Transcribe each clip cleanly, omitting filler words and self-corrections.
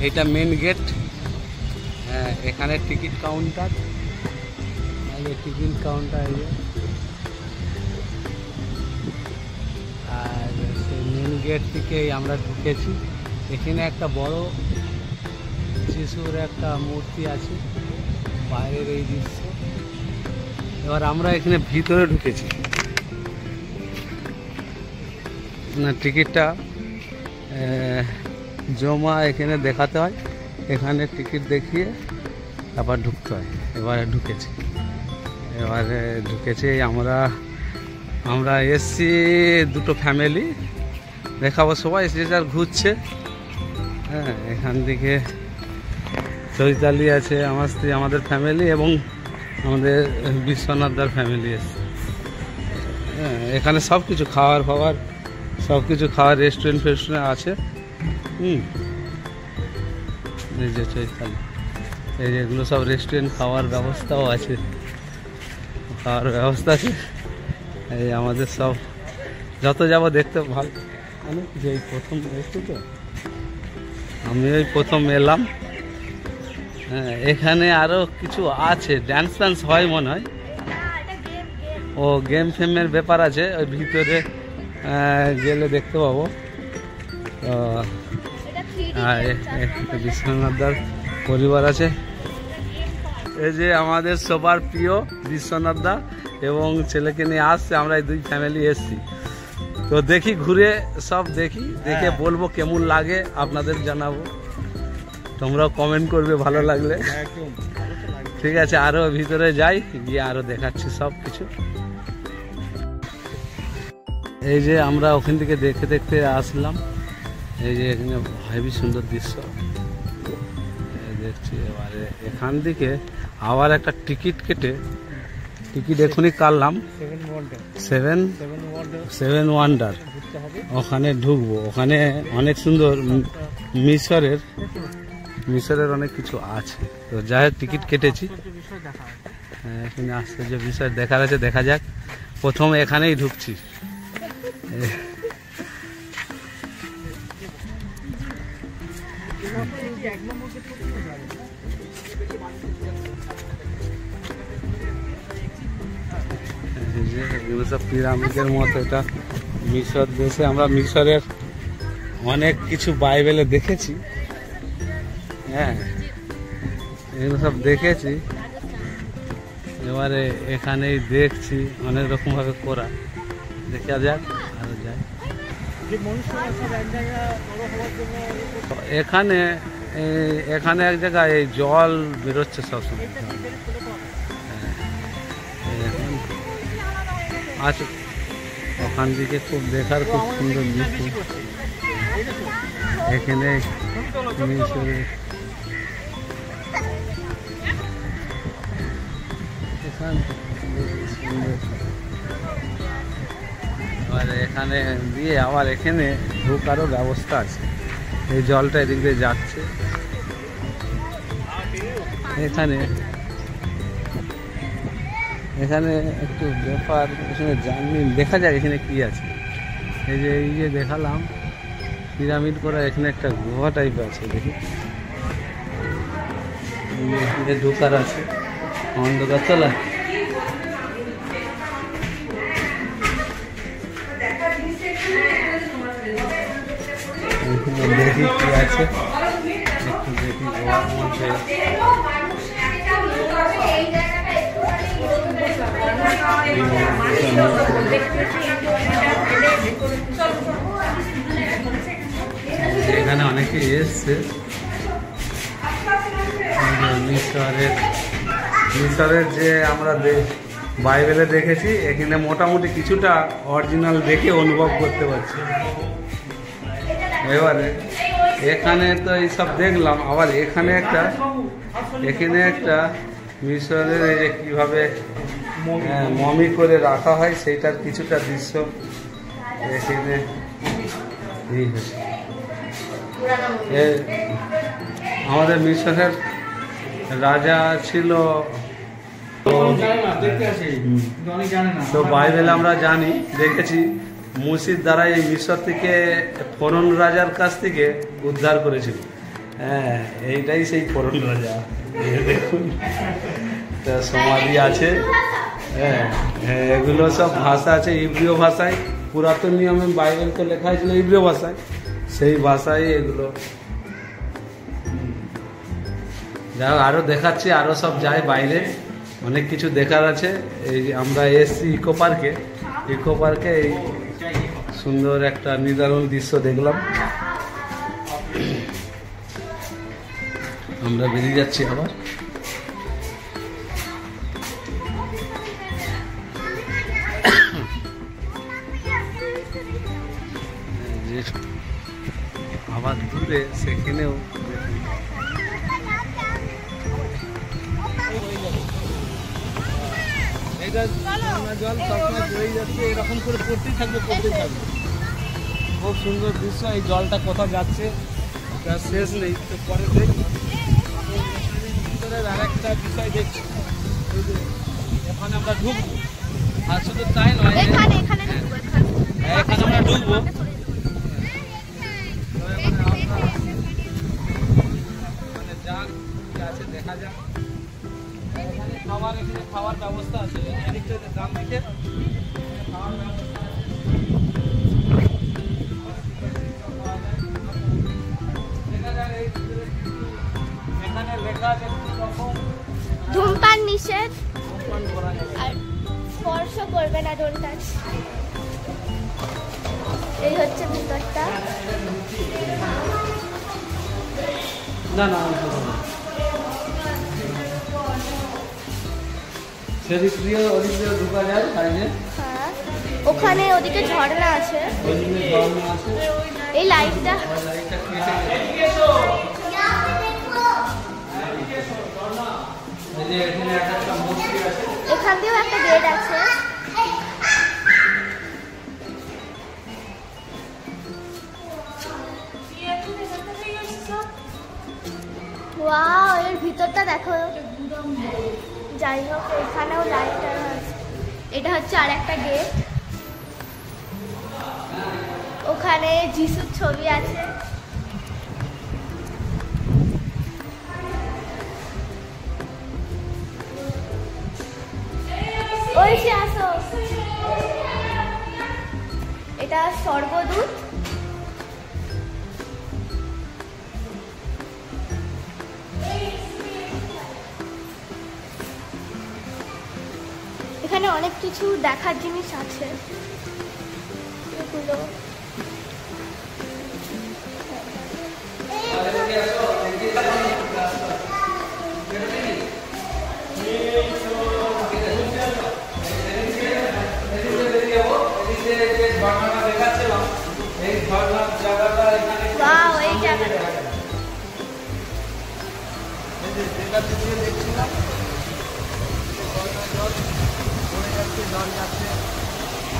এইটা main gate. এখানে ticket counter, ticket counter এই আর সেই মেন গেট থেকেই আমরা ঢুকেছি। এখানে একটা বড় যিশুর একটা মূর্তি আছে, বাইরের এই দৃশ্য। এবার আমরা এখানে ভিতরে ঢুকেছি। না, টিকিটটা জমা এখানে দেখাতে হয়, এখানে টিকিট দেখিয়ে তারপর ঢুকতে হয়। এবারে ঢুকেছি আমরা এসছি দুটো ফ্যামিলি, দেখাবো সবাই এসে যার ঘুরছে। হ্যাঁ, এখান থেকে চৈতালি আছে, আমার স্ত্রী, আমাদের ফ্যামিলি এবং আমাদের বিশ্বনাথদার ফ্যামিলি এসছে। হ্যাঁ, এখানে সব কিছু খাওয়ার সব কিছু খাওয়ার রেস্টুরেন্ট ফেস্টুরেন্ট আছে। এই যে চৈতালি, এই যে এগুলো সব রেস্টুরেন্ট, খাওয়ার ব্যবস্থাও আছে, এই আমাদের সব যত যাব দেখতে ভালো। অনেক কিছু, এই প্রথম এসছি তো আমি, ওই প্রথম এলাম। হ্যাঁ, এখানে আরও কিছু আছে, ড্যান্স হয় মনে হয়, ও গেম ফেমের ব্যাপার আছে, ওই ভিতরে গেলে দেখতে পাবো। বিশ্বনাথদার পরিবার আছে। এই যে আমাদের সবার প্রিয় বিশ্বনাথদা এবং ছেলেকে নিয়ে আসছে, আমরা এই দুই ফ্যামিলি এসছি। তো দেখি, ঘুরে সব দেখে বলবো কেমন লাগে, আপনাদের জানাবো, তোমরাও কমেন্ট করবে ভালো লাগলে। ঠিক আছে, আরো ভিতরে যাই, গিয়ে আরো দেখাচ্ছি সব কিছু। এই যে আমরা ওখান থেকে দেখতে আসলাম, এই যে এখানে হেবি সুন্দর দৃশ্য দেখছি। এবারে এখান থেকে আবার একটা টিকিট কেটে, টিকিট এখনই কাটলাম, সেভেন ওয়ান্ডার, ওখানে ঢুকবো। ওখানে অনেক সুন্দর মিশরের অনেক কিছু আছে। তো যাই হোক, টিকিট কেটেছি, এখানে আশ্চর্য বিষয় দেখার আছে, দেখা যাক। প্রথম এখানেই ঢুকছি। এগুলো সব পিরামিডের মতো, এটা মিশর দেশে। আমরা মিশরের অনেক কিছু বাইবেলে দেখেছি। হ্যাঁ, এগুলো সব দেখেছি। এবারে এখানেই দেখছি অনেক রকম ভাবে করা, দেখা যাক আরো যায়। এখানে এক জায়গায় এই জল বেরোচ্ছে সবসময়। আচ্ছা, ওখান থেকে খুব দেখার খুব সুন্দর দৃশ্য। এখানে এখানে দিয়ে আবার এখানে ঢোকারও ব্যবস্থা আছে। এই জলটা এদিক দিয়ে যাচ্ছে। এখানে একটু ব্যাপার, এখানে জানি, দেখা যাক এখানে কি আছে। এই যে দেখালাম পিরামিড করা, এখানে একটা গুহা টাইপ আছে, দেখি এখানে ঢোকার আছে। অন্ধকার চলা, দেখি কি আছে, একটু দেখি গুহার মধ্যে। এখানে অনেকে এসছে। মিশরের যে আমরা বাইবেলে দেখেছি, এখানে মোটামুটি কিছুটা অরিজিনাল দেখে অনুভব করতে পারছি। এবারে এখানে তো এইসব দেখলাম, আবার এখানে একটা মিশরের এই যে কীভাবে মমি করে রাখা হয় সেইটার কিছুটা দৃশ্য এখানে। আমাদের মিশরের রাজা ছিল, তো বাইবেলে আমরা জানি, দেখেছি মুসির দ্বারা এই মিশর থেকে ফরন রাজার কাছ থেকে উদ্ধার করেছিল। হ্যাঁ, এইটাই সেই পুরনো রাজা। দেখুন, সমাধি আছে। হ্যাঁ হ্যাঁ, এগুলো সব ভাষা আছে ইব্রিয় ভাষায়। পুরাতন নিয়মে বাইবেল তো লেখা হয়েছিল ইব্রিয় ভাষায়, সেই ভাষায় এগুলো। যাই হোক, আরও দেখাচ্ছি, আরও সব যায় বাইরে, অনেক কিছু দেখার আছে। এই আমরা এসছি ইকো পার্কে। ইকো পার্কে এই সুন্দর একটা নিদারুণ দৃশ্য দেখলাম। আমরা বেরিয়ে যাচ্ছি আবার। আবার দূরে সেখানেও জল সবসময় বয়ে যাচ্ছে, এরকম করে পড়তেই থাকবে। খুব সুন্দর দৃশ্য। এই জলটা কোথাও যাচ্ছে তার শেষ নেই। তো পরে দেখি ভিতরের আর একটা বিষয় দেখছি, এখানে আমরা ঢুকবো। আর শুধু তাই নয়, এখানে আমরা ঢুকবো। দেখা যাক, এখানে খাওয়ার ব্যবস্থা আছে। এদিকটাতে দাম দিকে খাওয়ার ব্যবস্থা আছে। এখানে লেখা আছে ধূমপান নিষেধ, আর স্পর্শ করবে না, ডোন্ট টাচ। এই হচ্ছে ভিতরটা। না না, ঢুকা যায় বাইরে। হ্যাঁ, ওখানে ওদিকে ঝর্ণা আছে। এই লাইটটা এখান দিয়েও একটা গেট আছে। ওয়াও, এর ভিতরটা দেখো। যাই হোক, এখানেও লাইট আছে। এটা হচ্ছে আর একটা গেট। ওখানে যিশুর ছবি আছে। ওই সে আসো, এটা স্বর্গদূত। এখানে অনেক কিছু দেখার জিনিস আছে। এগুলো ওয়াও, এই জায়গাটা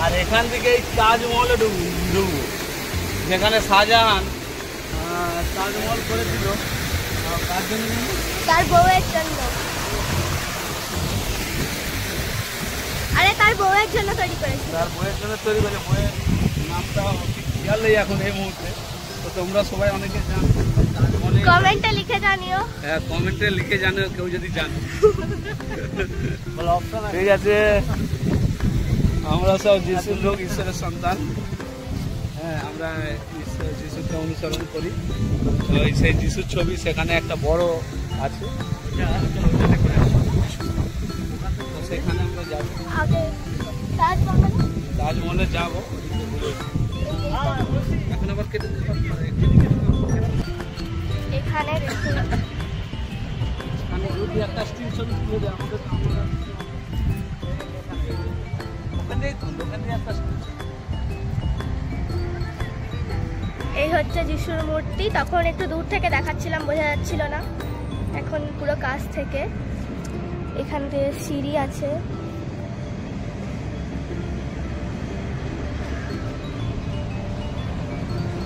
আর এখান থেকে এই তাজমহলে ঢুকবো, যেখানে শাহজাহান তাজমহল করেছিল। তার জন্য, তার বউয়ের জন্য। আরে তার বউয়ের জন্য তৈরি করেছে। তার বউয়ের জন্য তৈরি করেছে। বউয়ের নামটা ঠিক খেয়াল নেই এখন এই মুহূর্তে। তো তোমরা সবাই অনেকে জানো, কমেন্টে লিখে জানিও। হ্যাঁ, কমেন্টে লিখে জানিও কেউ যদি জানো। ঠিক আছে, আমরা সব যিশুর লোক, ঈশ্বরের সন্তান। হ্যাঁ, আমরা যিশুকে অনুসরণ করি। তো সেই যিশুর ছবি সেখানে একটা বড় আছে, সেখানে আমরা যাবো। তাজমহলে যাবো। এখন আবার কেটে এখানে যদি একটা স্টিল ছবি তুলে দেয় আমাদের, এই হচ্ছে যিশুর মূর্তি। তখন একটু দূর থেকে দেখাচ্ছিলাম, বোঝা যাচ্ছিল না। এখন পুরো কাছ থেকে। এখান থেকে সিঁড়ি আছে।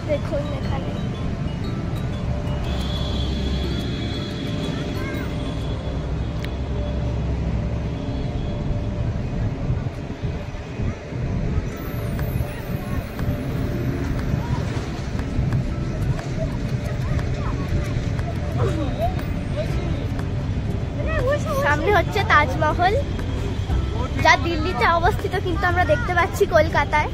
দেখুন এখানে তাজমহল, যা দিল্লিতে অবস্থিত, কিন্তু আমরা দেখতে পাচ্ছি কলকাতায়।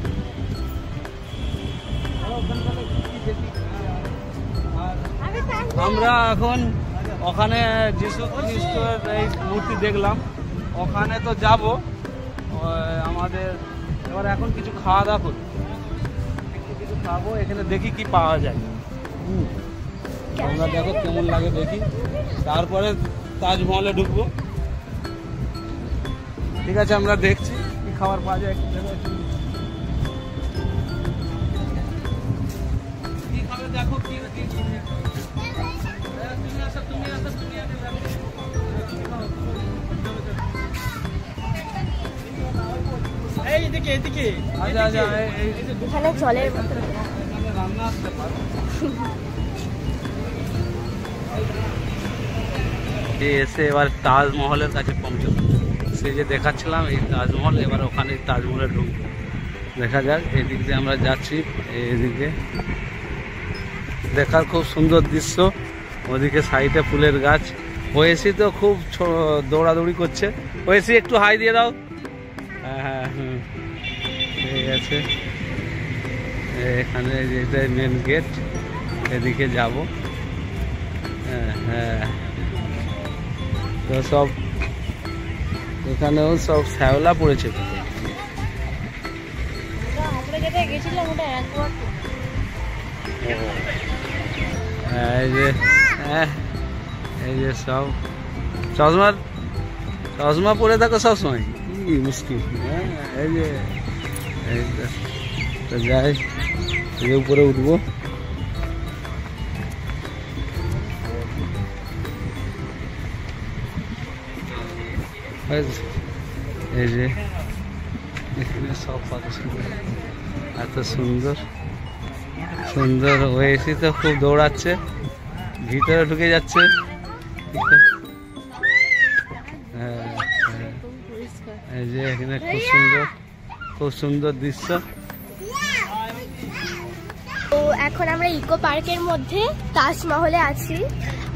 আমরা এখন ওখানে যিশু খ্রিস্টের এই মূর্তি দেখলাম, ওখানে তো যাব আমাদের। এবার এখন কিছু খাওয়া দাওয়া করি, কিছু খাবো, এখানে দেখি কি পাওয়া যায়। আমরা দেখো কেমন লাগে দেখি, তারপরে তাজমহলে ঢুকবো। ঠিক আছে, আমরা দেখছি কি খাবার পাওয়া যায়। কি খাবে দেখো, কি এখানে জলের বোতল। এসে এবার তাজমহলের কাছে পৌঁছলাম। সেই যে দেখাচ্ছিলাম এই তাজমহল, এবার ওখানে তাজমহলে ঢুকবো। দেখা যাক, এদিক দিয়ে আমরা যাচ্ছি। এদিকে দেখার খুব সুন্দর দৃশ্য, ওদিকে সাইডে ফুলের গাছ। ওয়েসি তো খুব দৌড়াদৌড়ি করছে। ওয়েসি একটু হাই দিয়ে দাও। হ্যাঁ, ঠিক আছে। এখানে যেটা মেন গেট, এদিকে যাব। হ্যাঁ, তো সব এখানেও সব শ্যাওলা পড়েছে। এই যে সব চশমা পরে থাকো সবসময়, কি মুশকিল। এই যে যাই, উপরে উঠবো। এই যে এখানে সব এত সুন্দর সুন্দর ওয়েসি তো খুব দৌড়াচ্ছে, ভিতরে ঢুকে যাচ্ছে। এই যে এখানে খুব সুন্দর দৃশ্য। তো এখন আমরা ইকো পার্কের মধ্যে তাজমহলে আছি,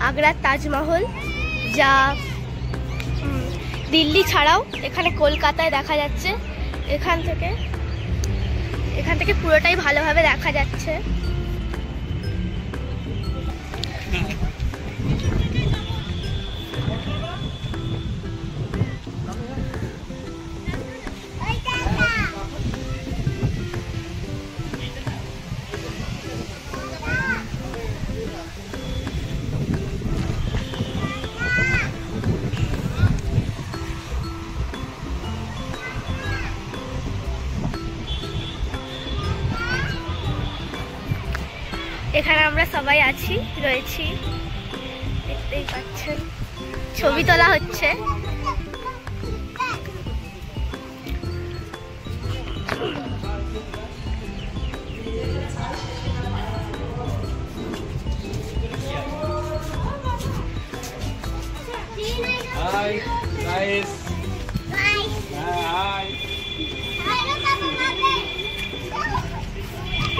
আগ্রার তাজমহল, যা দিল্লি ছাড়াও এখানে কলকাতায় দেখা যাচ্ছে। এখান থেকে পুরোটাই ভালোভাবে দেখা যাচ্ছে। এখানে আমরা সবাই রয়েছি, দেখতেই পাচ্ছেন, ছবি তোলা হচ্ছে।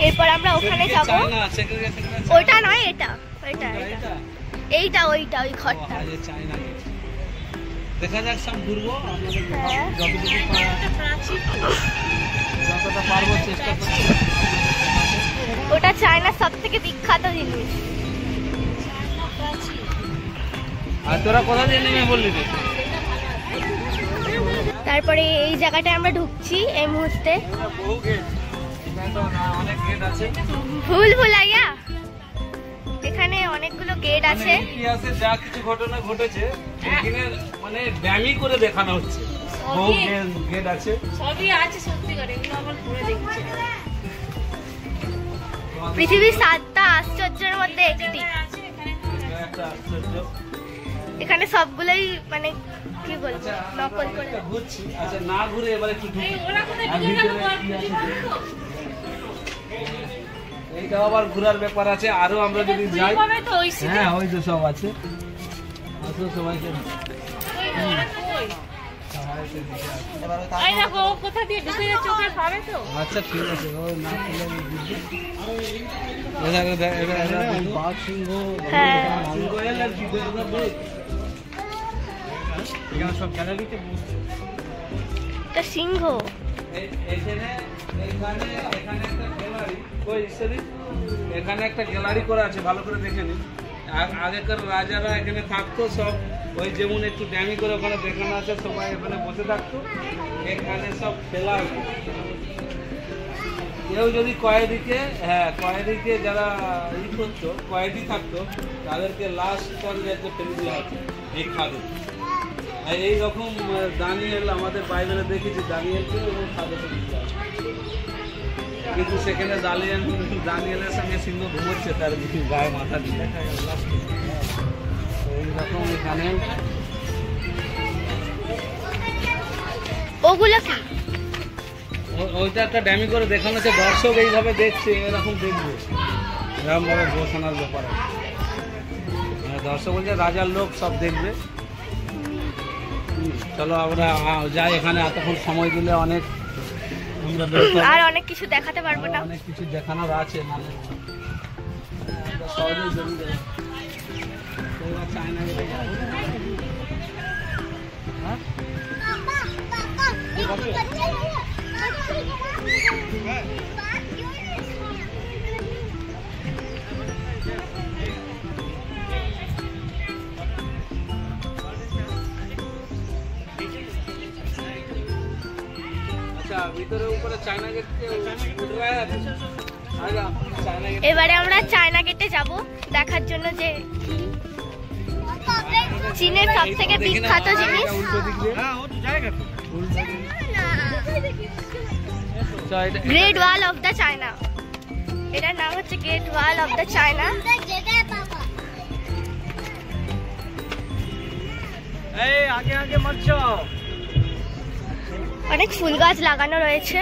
এরপর আমরা ওখানে যাব। ওইটা নয়, এইটা ওই ঘরটা। দেখা যাক, সব ঘুরবো, চেষ্টা করছি। ওটা চায়নার সব থেকে বিখ্যাত জিনিস। আর তোরা কোথা দিয়ে নেমে বললি? তারপরে এই জায়গাটায় আমরা ঢুকছি এই মুহূর্তে। ভুলাইয়া, এখানে অনেকগুলো গেট আছে। ইতিহাসে যা কিছু ঘটনা ঘটেছে এখানে মানে ড্যামি করে দেখানো হচ্ছে। বহু গেট আছে, সবই আছে সত্যি করে। এগুলো আবার ঘুরে দেখছি। পৃথিবীর 7টা আশ্চর্যের মধ্যে একটি। এখানে সবগুলোই মানে কি বলবো, নকল করে ঘুরছি। আচ্ছা, না ঘুরে এবার একটু এইটা আবার ঘোরার ব্যাপার আছে। আরো আমরা যদি যাই, হ্যাঁ ওই তো সব আছে। আসো সবাইকে। আচ্ছা ঠিক আছে, ওই না সিংহ। এখানে সব গ্যালারিতে বসছে। এটা সিংহ। এখানে একটা গ্যালারি করা আছে, ভালো করে দেখে নিন। আগেকার রাজারা এখানে থাকতো সব, ওই যেমন একটু ড্যামি করে ওখানে দেখানো আছে, সবাই এখানে বসে থাকতো, এখানে সব খেলা হতো। কেউ যদি কয়েদিকে যারা ই করতো, কয়েদি থাকতো, তাদেরকে লাস্ট পর্যায়ে ফেলে দেওয়া হতো এই খাদে। আর এইরকম দানিয়েল আমাদের বাইবেলে দেখেছি, দানিয়েলকে এবং খাদে ফেলে দেওয়া হতো। কিন্তু সেখানে দানিয়েলের সঙ্গে সিংহ ঘুমোচ্ছে, তার গায়ে মাথা দিয়ে এইরকম। এখানে ওগুলো কি? ওইটা একটা ড্যামি করে দেখানো হচ্ছে, দর্শক এইভাবে দেখছে, এরকম দেখবে, এরকম ভাবে ঘোষণার ব্যাপারে দর্শক বলছে রাজার লোক সব দেখবে। চলো আমরা যাই, এখানে এতক্ষণ সময় দিলে অনেক আর অনেক কিছু দেখাতে পারবো না, অনেক কিছু দেখানোর আছে, মানে সহজেই জমি দেবে। চায়না গেলে হ্যাঁ ভিতরে উপরে চায়না গেট এবারে আমরা চায়না গেটে যাব দেখার জন্য যে চীনের সব থেকে বিখ্যাত জিনিস great wall of the China. এটার নাম হচ্ছে great wall of the China. আগে আগে মত যাও। অনেক ফুল গাছ লাগানো রয়েছে।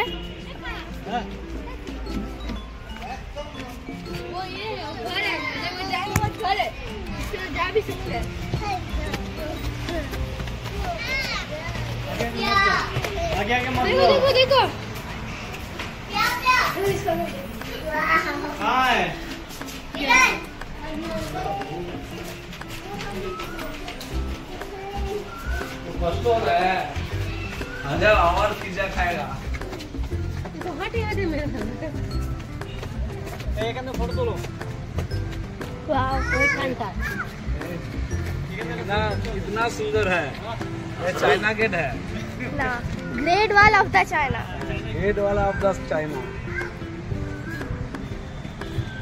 আগে আগে মত যাও। দেখো দেখো হাই कष्ट हो रहा है। अगर और पिज्जा खाएगा এখানে ফটো তোলো। वाओ ওইখানটা कितना सुंदर है, ये चाइना गेट है না, great wall of the China. Gate वाला ऑफ द चाइना।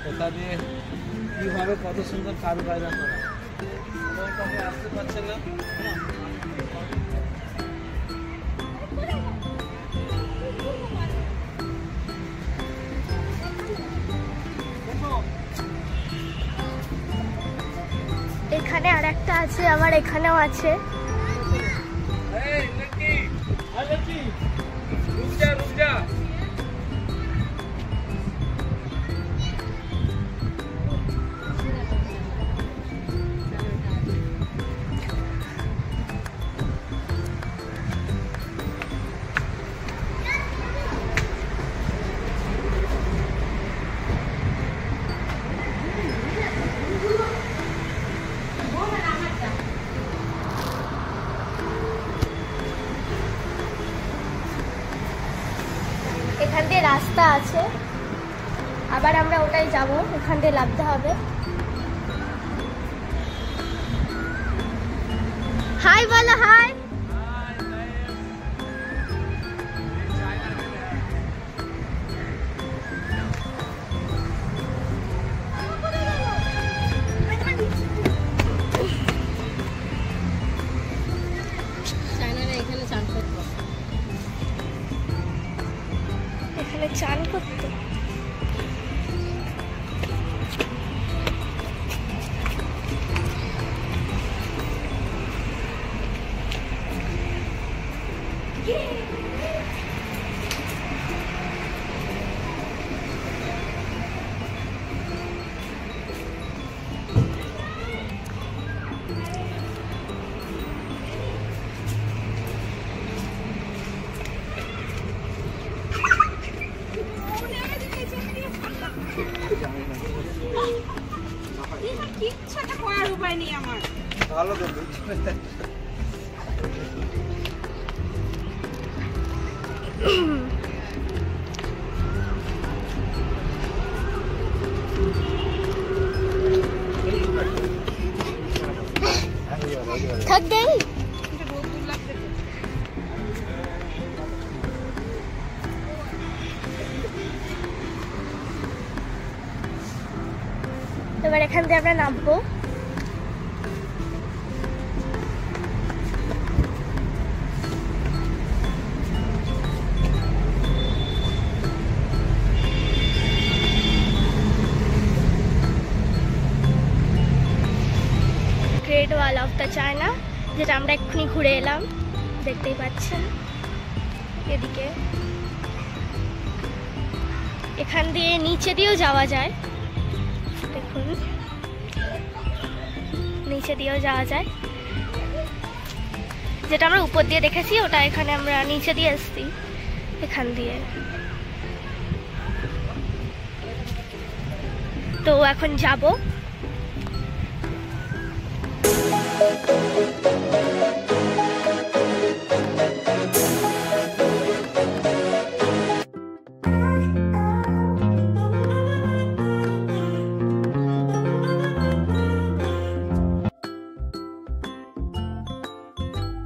এটা দিয়ে কিভাবে কত সুন্দর কারুকাজ করা, ওইখানে আসতে পারছে না। এখানে আরেকটা আছে, আবার এখানেও আছে। এই লক্কি, আ লক্কি, রুক যা রুক যা। এখান দিয়ে রাস্তা আছে, আবার আমরা ওটাই যাব, এখান দিয়ে লাফতে হবে। হাই বলো হাই। এখানে চান করতে কিচ্ছু একটা করার উপায় নেই আমার। ভালো তো थक गई। এবার এখান থেকে আমরা নামবো। Great wall of the China, যেটা আমরা এক্ষুনি ঘুরে এলাম, দেখতেই পাচ্ছেন এদিকে। এখান দিয়ে নিচে দিয়েও যাওয়া যায়, দেখুন নিচে দিয়েও যাওয়া যায়। যেটা আমরা উপর দিয়ে দেখেছি ওটা এখানে আমরা নিচে দিয়ে এসছি এখান দিয়ে। তো এখন যাব।